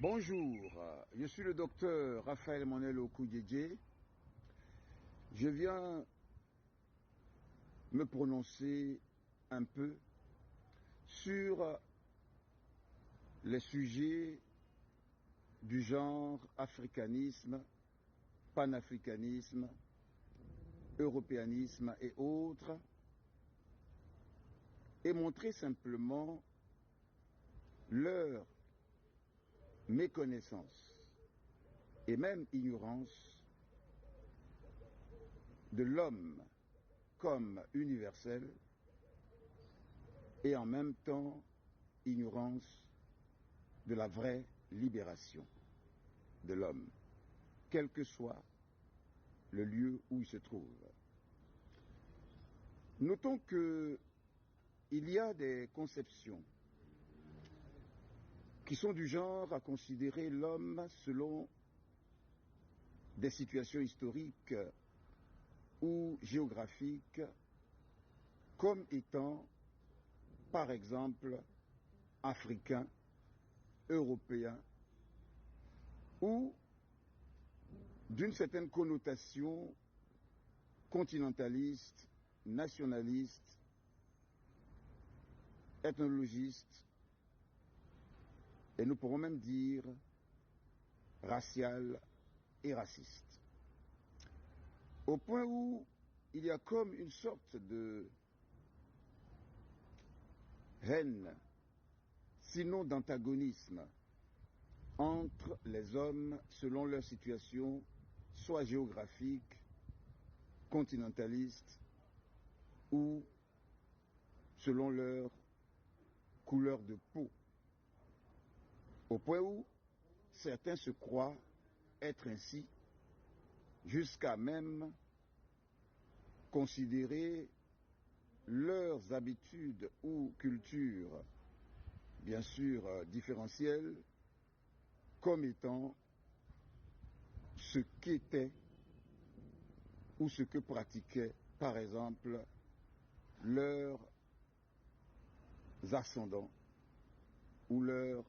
Bonjour, je suis le docteur Raphaël Monelo Koudjedje. Je viens me prononcer un peu sur les sujets du genre africanisme, panafricanisme, européanisme et autres, et montrer simplement leur méconnaissance et même ignorance de l'homme comme universel et en même temps ignorance de la vraie libération de l'homme, quel que soit le lieu où il se trouve. Notons qu'il y a des conceptions qui sont du genre à considérer l'homme selon des situations historiques ou géographiques comme étant, par exemple, africain, européen, ou d'une certaine connotation continentaliste, nationaliste, ethnologiste, et nous pourrons même dire racial et raciste. Au point où il y a comme une sorte de haine, sinon d'antagonisme, entre les hommes selon leur situation, soit géographique, continentaliste, ou selon leur couleur de peau. Au point où certains se croient être ainsi, jusqu'à même considérer leurs habitudes ou cultures, bien sûr différentielles, comme étant ce qu'était ou ce que pratiquaient, par exemple, leurs ascendants ou leurs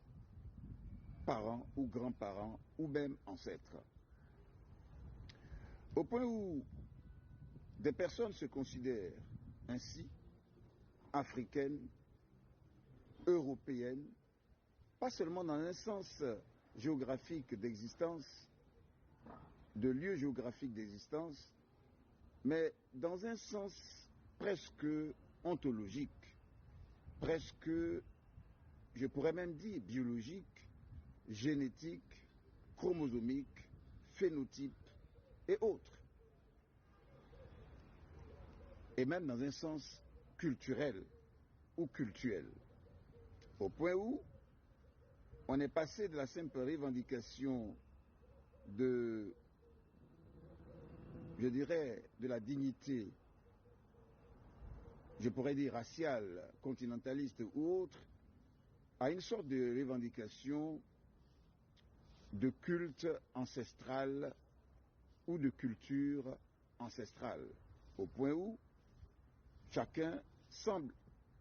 parents ou grands-parents ou même ancêtres. Au point où des personnes se considèrent ainsi, africaines, européennes, pas seulement dans un sens géographique d'existence, de lieu géographique d'existence, mais dans un sens presque ontologique, presque, je pourrais même dire, biologique, génétique, chromosomique, phénotype et autres. Et même dans un sens culturel ou cultuel. Au point où on est passé de la simple revendication de, je dirais, de la dignité, je pourrais dire raciale, continentaliste ou autre, à une sorte de revendication de culte ancestral ou de culture ancestrale, au point où chacun semble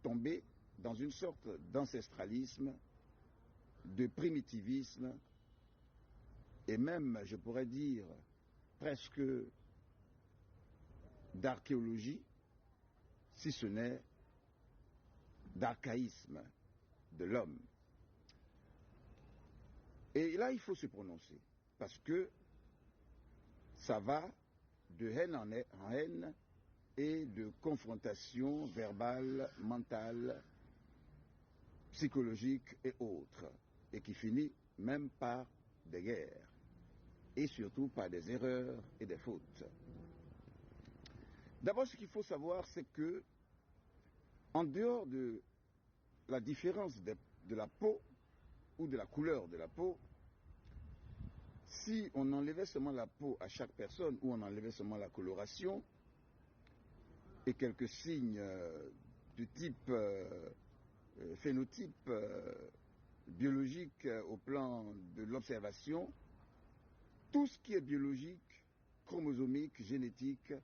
tomber dans une sorte d'ancestralisme, de primitivisme, et même, je pourrais dire, presque d'archéologie, si ce n'est d'archaïsme de l'homme. Et là, il faut se prononcer, parce que ça va de haine en haine et de confrontation verbale, mentale, psychologique et autres, et qui finit même par des guerres, et surtout par des erreurs et des fautes. D'abord, ce qu'il faut savoir, c'est que, en dehors de la différence de la peau, ou de la couleur de la peau, si on enlevait seulement la peau à chaque personne, ou on enlevait seulement la coloration, et quelques signes du type phénotype biologique au plan de l'observation, tout ce qui est biologique, chromosomique, génétique,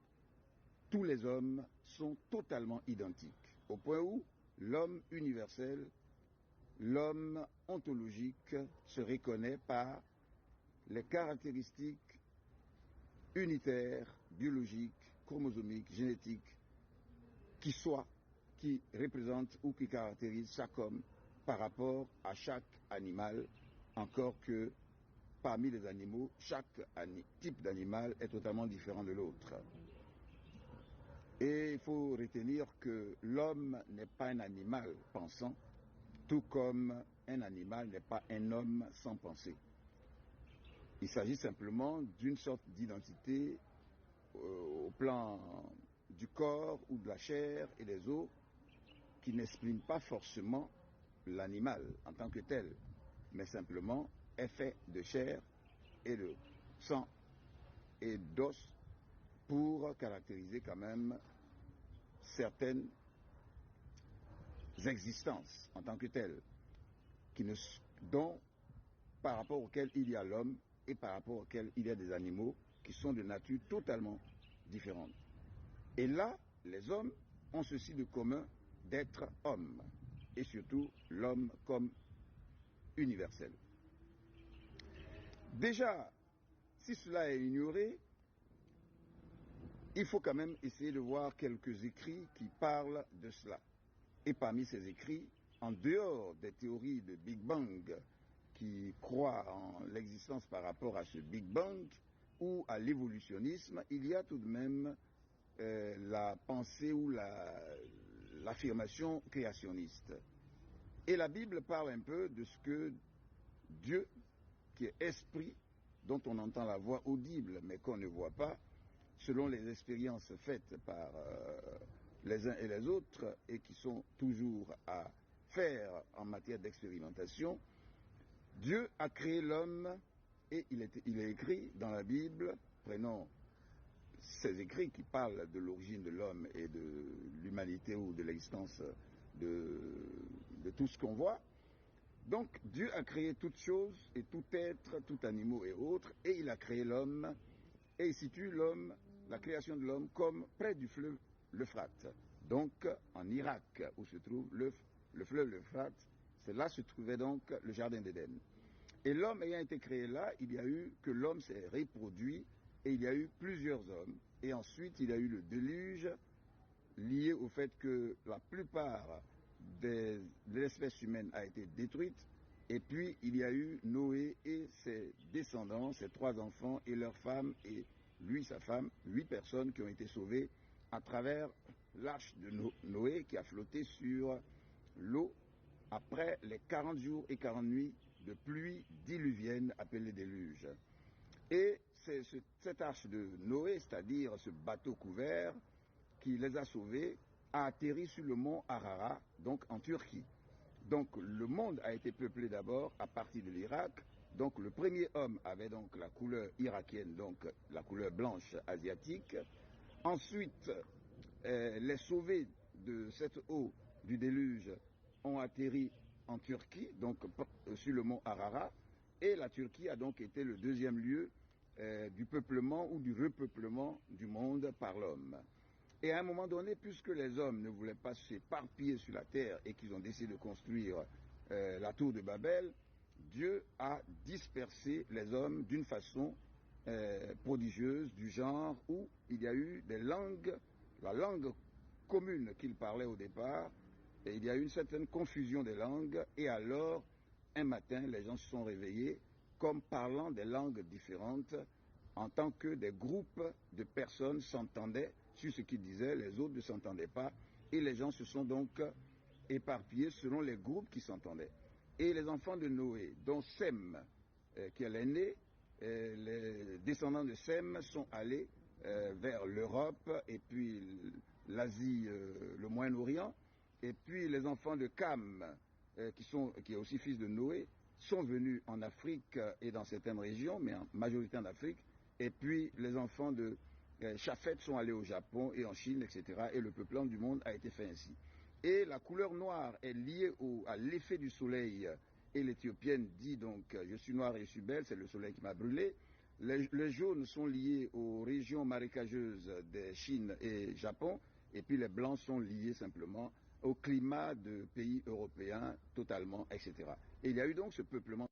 tous les hommes sont totalement identiques, au point où l'homme universel l'homme ontologique se reconnaît par les caractéristiques unitaires, biologiques, chromosomiques, génétiques, qui représentent ou qui caractérisent chaque homme par rapport à chaque animal, encore que parmi les animaux, chaque type d'animal est totalement différent de l'autre. Et il faut retenir que l'homme n'est pas un animal pensant, tout comme un animal n'est pas un homme sans pensée. Il s'agit simplement d'une sorte d'identité au plan du corps ou de la chair et des os qui n'exprime pas forcément l'animal en tant que tel, mais simplement est fait de chair et de sang et d'os pour caractériser quand même certaines existences en tant que telles, dont par rapport auxquelles il y a l'homme et par rapport auxquels il y a des animaux qui sont de nature totalement différente. Et là, les hommes ont ceci de commun d'être hommes, et surtout l'homme comme universel. Déjà, si cela est ignoré, il faut quand même essayer de voir quelques écrits qui parlent de cela. Et parmi ces écrits, en dehors des théories de Big Bang qui croient en l'existence par rapport à ce Big Bang ou à l'évolutionnisme, il y a tout de même la pensée ou l'affirmation créationniste. Et la Bible parle un peu de ce que Dieu, qui est esprit, dont on entend la voix audible mais qu'on ne voit pas, selon les expériences faites par les uns et les autres et qui sont toujours à faire en matière d'expérimentation, Dieu a créé l'homme et il est écrit dans la Bible, prenons ces écrits qui parlent de l'origine de l'homme et de l'humanité ou de l'existence de tout ce qu'on voit. Donc Dieu a créé toutes choses et tout être, tout animal et autres, et il a créé l'homme, et il situe l'homme, la création de l'homme, comme près du fleuve l'Euphrate. Donc en Irak, où se trouve le fleuve l'Euphrate, c'est là se trouvait donc le jardin d'Éden. Et l'homme ayant été créé là, il y a eu que l'homme s'est reproduit, et il y a eu plusieurs hommes, et ensuite il y a eu le déluge, lié au fait que la plupart de l'espèce humaine a été détruite, et puis il y a eu Noé et ses descendants, ses 3 enfants et leurs femmes, et lui, sa femme, 8 personnes qui ont été sauvées à travers l'arche de Noé qui a flotté sur l'eau après les 40 jours et 40 nuits de pluie diluvienne appelée déluge. Et c'est cette arche de Noé, c'est-à-dire ce bateau couvert qui les a sauvés, a atterri sur le mont Ararat, donc en Turquie. Donc le monde a été peuplé d'abord à partir de l'Irak. Donc le premier homme avait donc la couleur irakienne, donc la couleur blanche asiatique. Ensuite, les sauvés de cette eau du déluge ont atterri en Turquie, donc sur le mont Ararat. Et la Turquie a donc été le deuxième lieu du peuplement ou du repeuplement du monde par l'homme. Et à un moment donné, puisque les hommes ne voulaient pas s'éparpiller sur la terre et qu'ils ont décidé de construire la tour de Babel, Dieu a dispersé les hommes d'une façon prodigieuse, du genre où il y a eu des langues, la langue commune qu'ils parlaient au départ, et il y a eu une certaine confusion des langues, et alors, un matin, les gens se sont réveillés comme parlant des langues différentes, en tant que des groupes de personnes s'entendaient sur ce qu'ils disaient, les autres ne s'entendaient pas, et les gens se sont donc éparpillés selon les groupes qui s'entendaient. Et les enfants de Noé, dont Sem, qui est l'aîné, les descendants de Sem sont allés vers l'Europe, et puis l'Asie, le Moyen-Orient, et puis les enfants de Cam, qui est aussi fils de Noé, sont venus en Afrique et dans certaines régions, mais en majorité en Afrique, et puis les enfants de Chafet sont allés au Japon et en Chine, etc. Et le peuplement du monde a été fait ainsi. Et la couleur noire est liée à l'effet du soleil. Et l'Éthiopienne dit donc « je suis noire et je suis belle », c'est le soleil qui m'a brûlé. Les jaunes sont liés aux régions marécageuses de Chine et Japon. Et puis les blancs sont liés simplement au climat de pays européens totalement, etc. Et il y a eu donc ce peuplement.